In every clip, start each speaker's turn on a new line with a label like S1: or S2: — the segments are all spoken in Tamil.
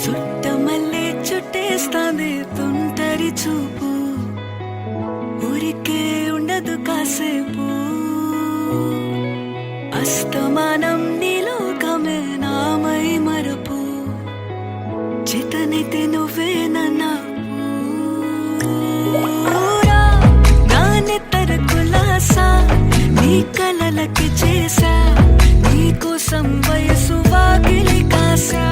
S1: చుట్టమల్లే చుట్టేస్తాంది తుంటరి చూపు ఊరికే ఉండదు కాసేపు అస్తమానం నీలోకమే నామై మరపు చితనైతే నువ్వే నాన్నెత్తర కులాసా నీ కలలకి చేసా నీకోసం వయసు వాకిలి కాసా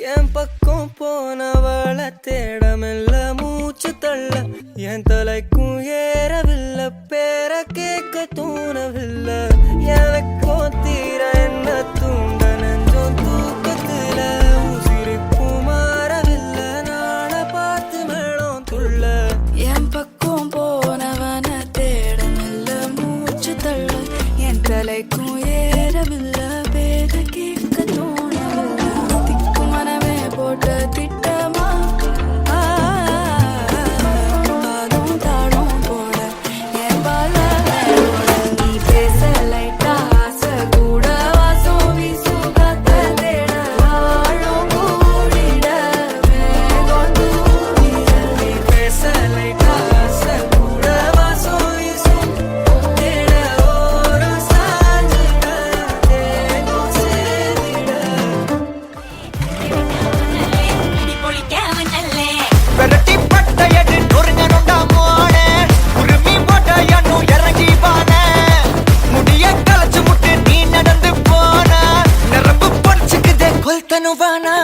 S2: என் பக்கம் போனவள தேடமெல்ல மூச்சு தள்ள என் தலைக்கும் ஏறவில்லை பேர கேட்க தூணவில்லை எனக்கும் தீர என்ன தூண்ட நெஞ்சம் தூக்கத்துல உசிரிப்பும் மாறவில்லை நான பார்த்து மேளம் துள்ள
S1: என் பக்கம் போனவன தேடமெல்ல மூச்சு தள்ள என் தலைக்கும் ஏறவில்லை பேர கேட்க தூணவில்லை திட்டமா பாடும் தாடும் போட என் பால நீ பேச லைட்டா ஆசை கூட வாசம் வீசும் காத்த தேட ஆழம் கூடிட மேகம் தூக்கிட
S2: நீ பேச லைட்டா ஆசை கூட வாசம் வீசும் தேட ஓரம் சாஞ்சிட தேகம் சேதிட
S3: விரட்டி பட்டையடு நொறுங்கணுண்டா மோனே உருமி போட்டையன்னு இறங்கி வான முடிய களைச்சு முட்டு நீ நடந்து போன நரம்பு பொடிச்சுக்குதே கொல்தனு வானா